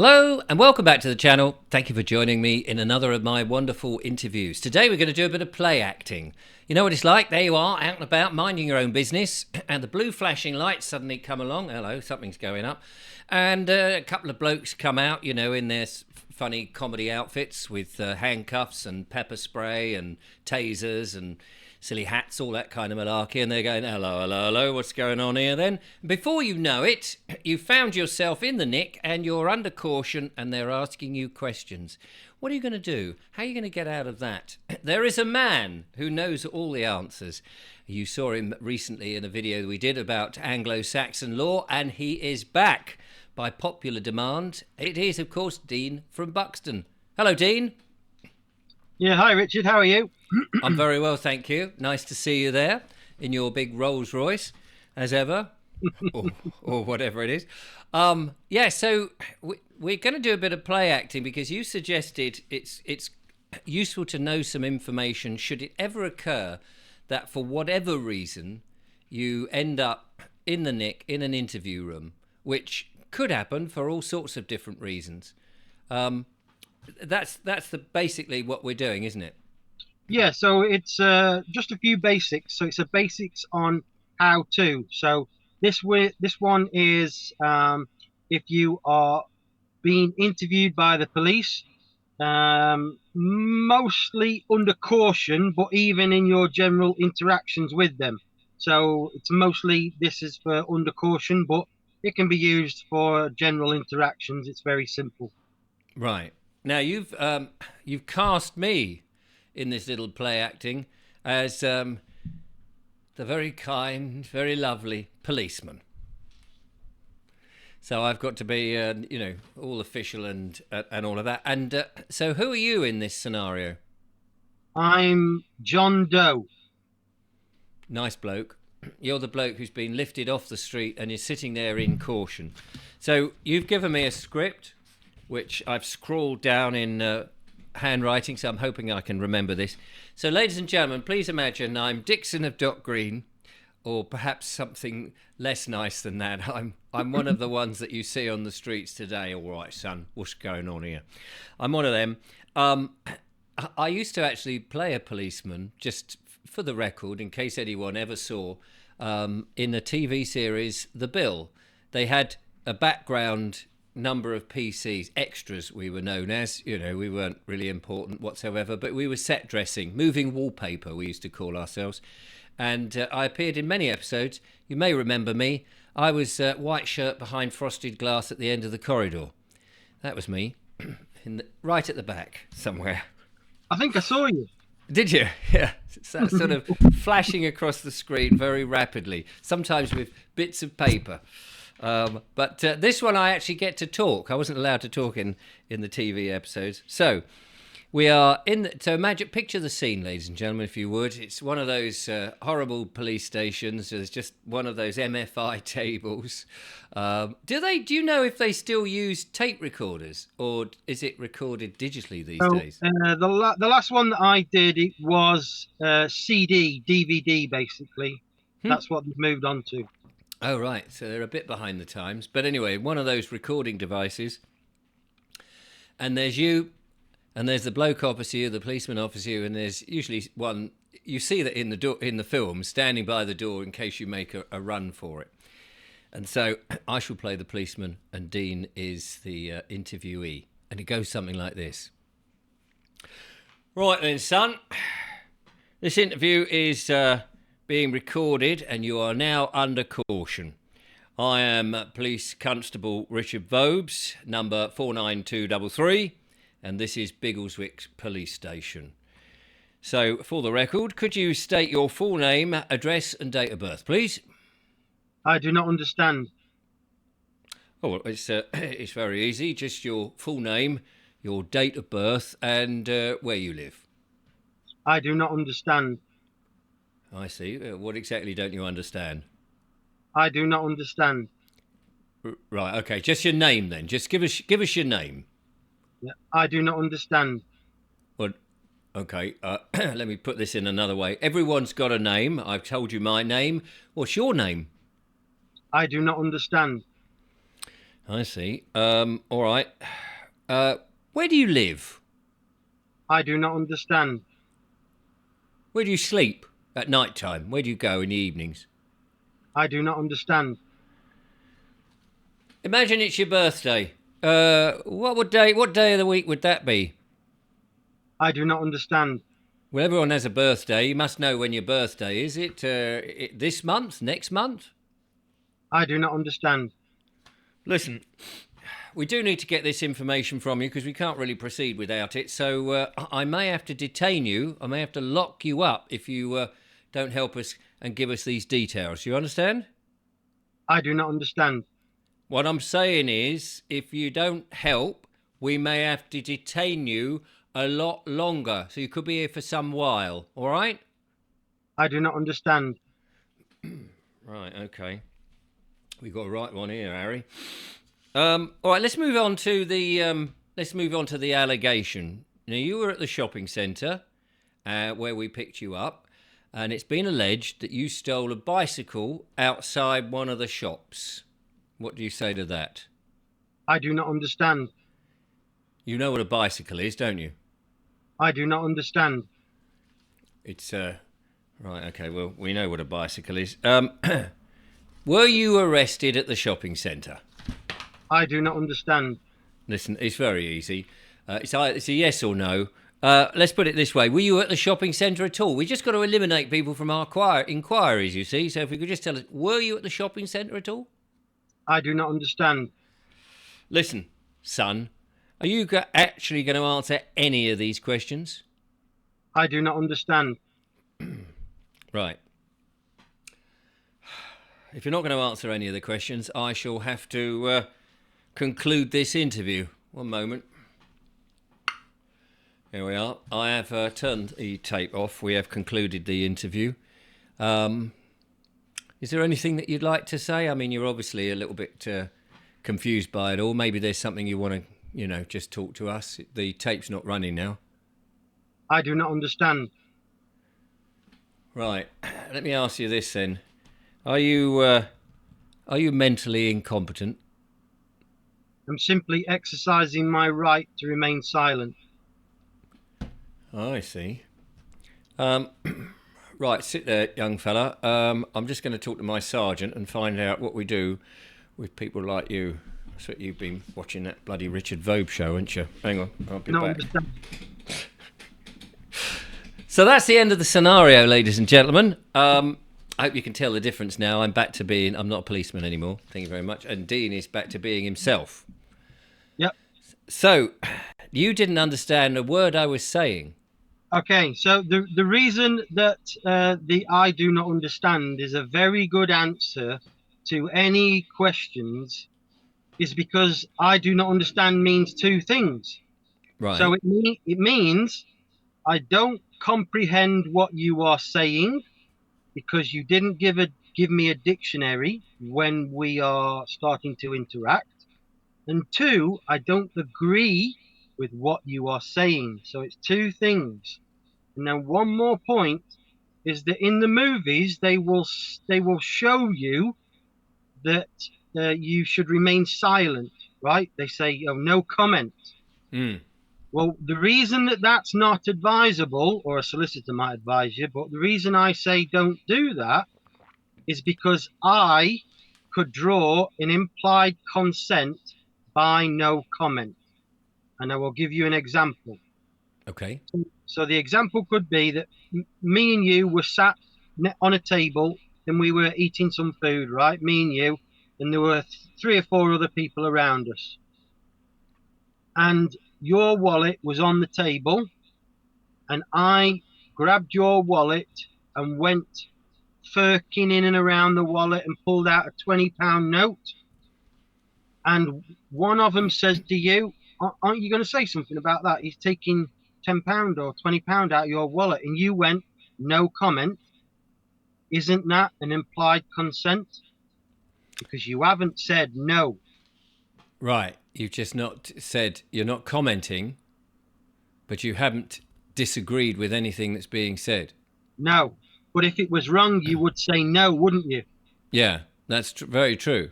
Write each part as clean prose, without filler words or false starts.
Hello and welcome back to the channel. Thank you for joining me in another of my wonderful interviews. Today we're going to do a bit of play acting. You know what it's like? There you are, out and about, minding your own business, and the blue flashing lights suddenly come along. Hello, something's going up. And a couple of blokes come out, you know, in their funny comedy outfits with handcuffs and pepper spray and tasers and silly hats, all that kind of malarkey, and they're going, hello, hello, hello, what's going on here then? Before you know it, you found yourself in the nick and you're under caution and they're asking you questions. What are you going to do? How are you going to get out of that? There is a man who knows all the answers. You saw him recently in a video that we did about Anglo-Saxon law, and he is back by popular demand. It is, of course, Dean from Buxton. Hello, Dean. Yeah, hi Richard, how are you? I'm very well, thank you. Nice to see you there in your big Rolls Royce, as ever, or whatever it is. So we're going to do a bit of play acting because you suggested it's useful to know some information should it ever occur that for whatever reason you end up in the nick in an interview room, which could happen for all sorts of different reasons. That's basically what we're doing, isn't it? Yeah, so it's just a few basics. So it's a basics on how to. So this one is if you are being interviewed by the police, mostly under caution, but even in your general interactions with them. So it's mostly this is for under caution, but it can be used for general interactions. It's very simple. Right. Now you've cast me in this little play acting as the very kind, very lovely policeman. So I've got to be, all official and all of that. And so, who are you in this scenario? I'm John Doe. Nice bloke. You're the bloke who's been lifted off the street and you're sitting there in caution. So you've given me a script, which I've scrawled down in handwriting, so I'm hoping I can remember this. So, ladies and gentlemen, please imagine I'm Dixon of Dock Green, or perhaps something less nice than that. I'm one of the ones that you see on the streets today. All right, son, what's going on here? I'm one of them. I used to actually play a policeman, just for the record, in case anyone ever saw, in a TV series, The Bill. They had a background number of PCs, extras we were known as. You know, we weren't really important whatsoever, but we were set dressing, moving wallpaper we used to call ourselves. And I appeared in many episodes. You may remember me. I was white shirt behind frosted glass at the end of the corridor. That was me, right at the back somewhere. I think I saw you. Did you? Yeah. So, sort of flashing across the screen very rapidly, sometimes with bits of paper. But this one I actually get to talk. I wasn't allowed to talk in the TV episodes. So we are so imagine, picture the scene, ladies and gentlemen, if you would. It's one of those horrible police stations. There's just one of those MFI tables. Do you know if they still use tape recorders, or is it recorded digitally these days? The last one that I did, it was CD, DVD, basically. That's what they've moved on to. Oh, right. So they're a bit behind the times. But anyway, one of those recording devices. And there's you, and there's the bloke opposite you, the policeman opposite you, and there's usually one, you see that in the film, standing by the door in case you make a run for it. And so I shall play the policeman, and Dean is the interviewee. And it goes something like this. Right then, son. This interview is being recorded, and you are now under caution. I am Police Constable Richard Vobes, number 49233, and this is Biggleswick Police Station. So, for the record, could you state your full name, address, and date of birth, please? I do not understand. Oh, well, it's very easy. Just your full name, your date of birth, and where you live. I do not understand. I see. What exactly don't you understand? I do not understand. Right. Okay. Just your name then. Just give us your name. Yeah, I do not understand. Well, okay. Let me put this in another way. Everyone's got a name. I've told you my name. What's your name? I do not understand. I see. All right. Where do you live? I do not understand. Where do you sleep at night time? Where do you go in the evenings? I do not understand. Imagine it's your birthday. What day of the week would that be? I do not understand. Well, everyone has a birthday. You must know when your birthday is. This month? Next month? I do not understand. Listen, we do need to get this information from you because we can't really proceed without it. So I may have to detain you. I may have to lock you up if you don't help us and give us these details. You understand? I do not understand. What I'm saying is, if you don't help, we may have to detain you a lot longer. So you could be here for some while. All right? I do not understand. Right. Okay. We've got a right one here, Harry. All right. Let's move on to the allegation. Now, you were at the shopping centre where we picked you up, and it's been alleged that you stole a bicycle outside one of the shops. What do you say to that? I do not understand. You know what a bicycle is, don't you? I do not understand. It's right. Okay. Well, we know what a bicycle is. Were you arrested at the shopping centre? I do not understand. Listen, it's very easy. It's a yes or no. Let's put it this way. Were you at the shopping centre at all? We just got to eliminate people from our inquiries, you see. So if we could just tell us, were you at the shopping centre at all? I do not understand. Listen, son, are you actually going to answer any of these questions? I do not understand. Right. If you're not going to answer any of the questions, I shall have to conclude this interview. One moment. Here we are. I have turned the tape off. We have concluded the interview. Is there anything that you'd like to say? I mean, you're obviously a little bit confused by it all. Maybe there's something you want to, just talk to us. The tape's not running now. I do not understand. Right. Let me ask you this then. Are you mentally incompetent? I'm simply exercising my right to remain silent. Oh, I see. Right, sit there, young fella. I'm just going to talk to my sergeant and find out what we do with people like you. That's what you've been watching that bloody Richard Vogue show, haven't you? Hang on, I'll be back. Understand. So that's the end of the scenario, ladies and gentlemen. I hope you can tell the difference now. I'm not a policeman anymore. Thank you very much. And Dean is back to being himself. Yep. So, you didn't understand a word I was saying. Okay, so the reason that the I do not understand is a very good answer to any questions is because I do not understand means two things. Right. So it means I don't comprehend what you are saying because you didn't give me a dictionary when we are starting to interact. And two, I don't agree with what you are saying. So it's two things. And then one more point is that in the movies they will show you that you should remain silent, right? They say, oh, no comment. Mm. Well, the reason that that's not advisable, or a solicitor might advise you, but the reason I say don't do that is because I could draw an implied consent by no comment. And I will give you an example. Okay. So the example could be that me and you were sat on a table and we were eating some food, right? Me and you, and there were 3 or 4 other people around us. And your wallet was on the table, and I grabbed your wallet and went firking in and around the wallet and pulled out a £20 note. And one of them says to you, aren't you going to say something about that? He's taking £10 or £20 out of your wallet. And you went, no comment. Isn't that an implied consent? Because you haven't said no. Right. You've just not said, you're not commenting, but you haven't disagreed with anything that's being said. No. But if it was wrong, you would say no, wouldn't you? Yeah, that's very true.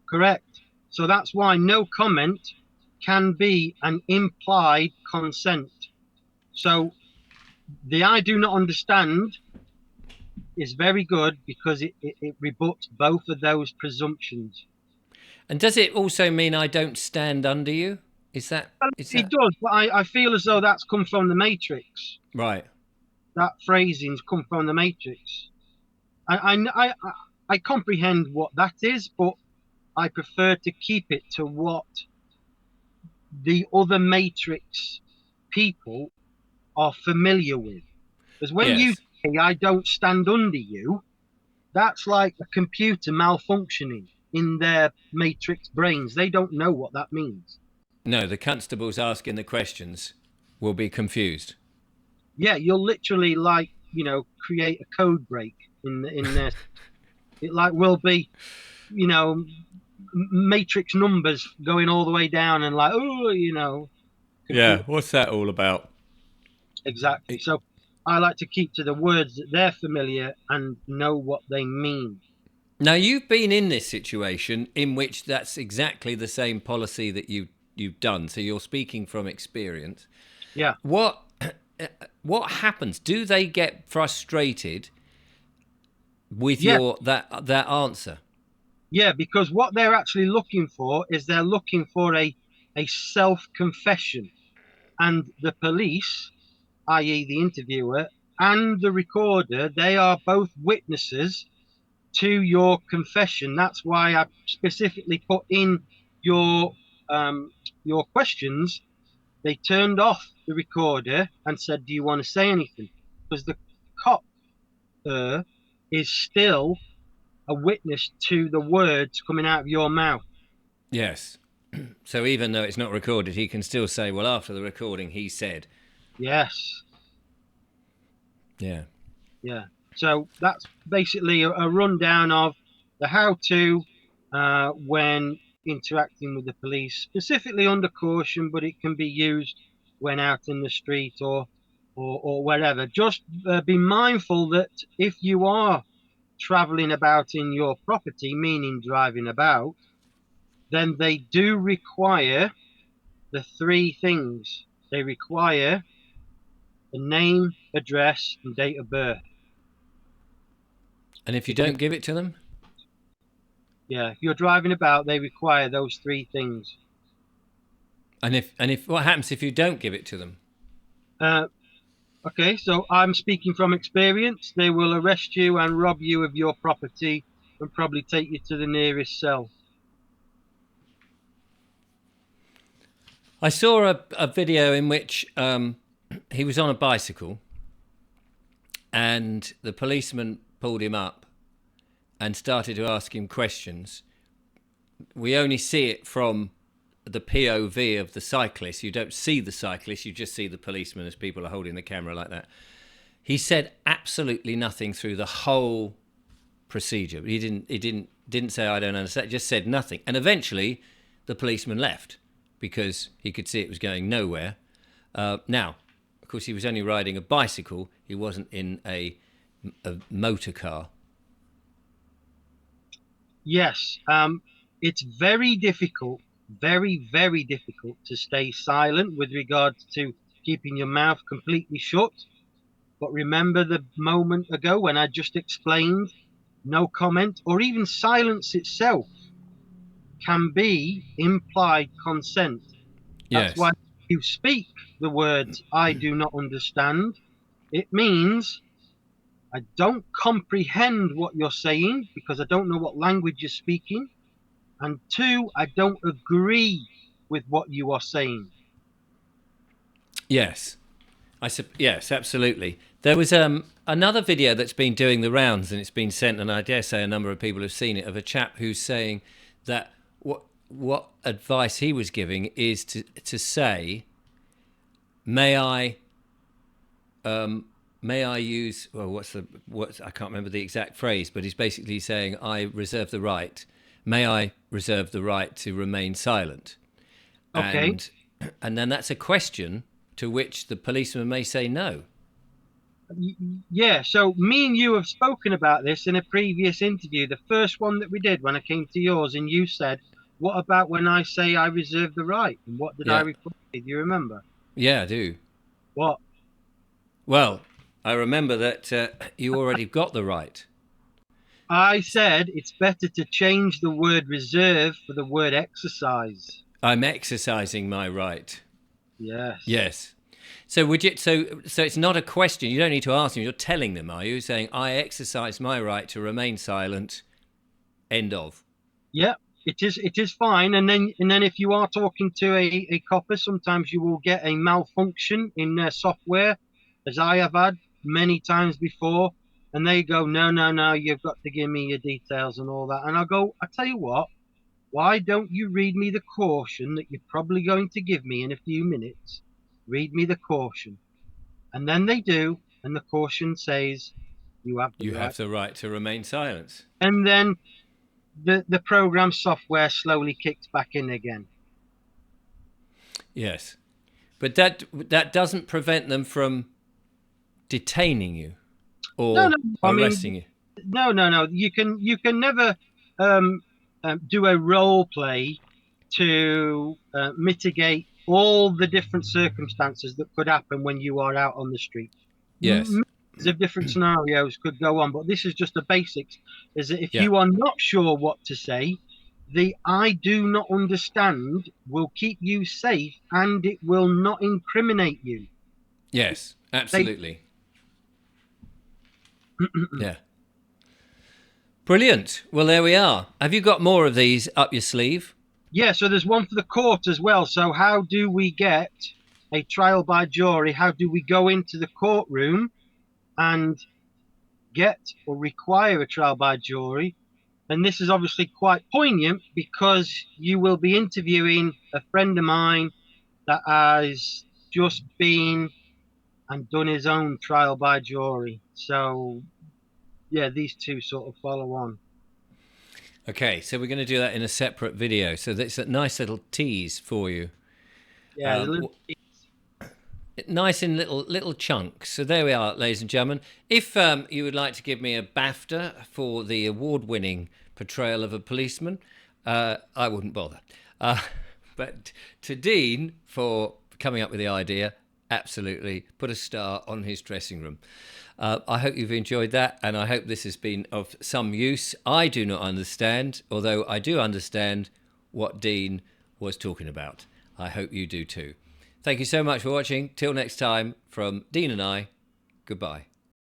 Correct. So that's why no comment can be an implied consent. So the I do not understand is very good because it rebuts both of those presumptions. And does it also mean I don't stand under you? Is that is It that does, but I feel as though that's come from the Matrix. right? That phrasing's come from the Matrix. I comprehend what that is, but I prefer to keep it to what the other Matrix people are familiar with. Because when you Yes. say, I don't stand under you, that's like a computer malfunctioning in their Matrix brains. They don't know what that means. No, the constables asking the questions will be confused. Yeah, you'll literally like, create a code break in there. It like will be, matrix numbers going all the way down and like, oh, Yeah, computer. what's that all about? Exactly. So I like to keep to the words that they're familiar and know what they mean. Now you've been in this situation in which that's exactly the same policy that you've done. So you're speaking from experience. Yeah. What what happens? Do they get frustrated with Yeah. your that answer? Yeah. Because what they're actually looking for is they're looking for a self confession. And the police, i.e., the interviewer, and the recorder, they are both witnesses to your confession. That's why I specifically put in your your questions. They turned off the recorder and said, "Do you want to say anything?" Because the cop is still a witness to the words coming out of your mouth. Yes. So even though it's not recorded, he can still say, "Well, after the recording, he said." Yes, Yeah. yeah. So that's basically a rundown of the how-to when interacting with the police, specifically under caution, but it can be used when out in the street or wherever. Just be mindful that if you are traveling about in your property, meaning driving about, then they do require the three things. They require the name, address, and date of birth. And if you Because don't give it to them, if you're driving about, they require those three things. and if what happens if you don't give it to them? Uh, okay, so I'm speaking from experience. They will arrest you and rob you of your property and probably take you to the nearest cell. I saw a video in which he was on a bicycle and the policeman pulled him up and started to ask him questions. We only see it from the POV of the cyclist. You don't see the cyclist, you just see the policeman as people are holding the camera like that. He said absolutely nothing through the whole procedure. He didn't say I don't understand, just said nothing. And eventually the policeman left because he could see it was going nowhere. Now, of course, he was only riding a bicycle. He wasn't in a motor car. Yes, it's very difficult, very, very difficult to stay silent with regards to keeping your mouth completely shut. But remember the moment ago when I just explained no comment or even silence itself can be implied consent. That's why Yes. you speak the words, I do not understand. It means I don't comprehend what you're saying because I don't know what language you're speaking. And two, I don't agree with what you are saying. Yes. Yes, absolutely. There was another video that's been doing the rounds, and it's been sent, and I dare say a number of people have seen it, of a chap who's saying that what advice he was giving is to say, may I use, well, I can't remember the exact phrase, but he's basically saying I reserve the right. May I reserve the right to remain silent? Okay. And then that's a question to which the policeman may say no. Yeah, so me and you have spoken about this in a previous interview, the first one that we did when I came to yours, and you said, What about when I say I reserve the right? And what did I Yeah. reply? Do you remember? Yeah, I do. What? Well, I remember that you already got the right. I said it's better to change the word reserve for the word exercise. I'm exercising my right. Yes. Yes. So would you? So it's not a question. You don't need to ask them. You're telling them, are you? Saying I exercise my right to remain silent. End of. Yeah, it is fine. And then if you are talking to a copper, sometimes you will get a malfunction in their software, as I have had many times before. And they go, no, no, no, you've got to give me your details and all that. And I go, I tell you what, why don't you read me the caution that you're probably going to give me in a few minutes? Read me the caution. And then they do, and the caution says you have the You right. have the right to remain silent. And then the program software slowly kicks back in again. Yes, but that doesn't prevent them from detaining you No, or no, I mean, arresting you. no, no, no. You can never um, do a role play to mitigate all the different circumstances that could happen when you are out on the street. Yes. Millions of different scenarios could go on, but this is just the basics. Is that if Yeah. you are not sure what to say, the I do not understand will keep you safe and it will not incriminate you. Yes. They Absolutely. Yeah. Brilliant. Well, there we are. Have you got more of these up your sleeve? Yeah, so there's one for the court as well. So how do we get a trial by jury? How do we go into the courtroom and get or require a trial by jury? And this is obviously quite poignant because you will be interviewing a friend of mine that has just been and done his own trial by jury. So yeah, these two sort of follow on. Okay, so we're going to do that in a separate video. So that's a nice little tease for you. Yeah, the little Nice in little chunks. So there we are, ladies and gentlemen. If you would like to give me a BAFTA for the award-winning portrayal of a policeman, I wouldn't bother. Uh, but to Dean for coming up with the idea, absolutely put a star on his dressing room. I hope you've enjoyed that, and I hope this has been of some use. I do not understand, although I do understand what Dean was talking about. I hope you do too. Thank you so much for watching. Till next time, from Dean and I, goodbye.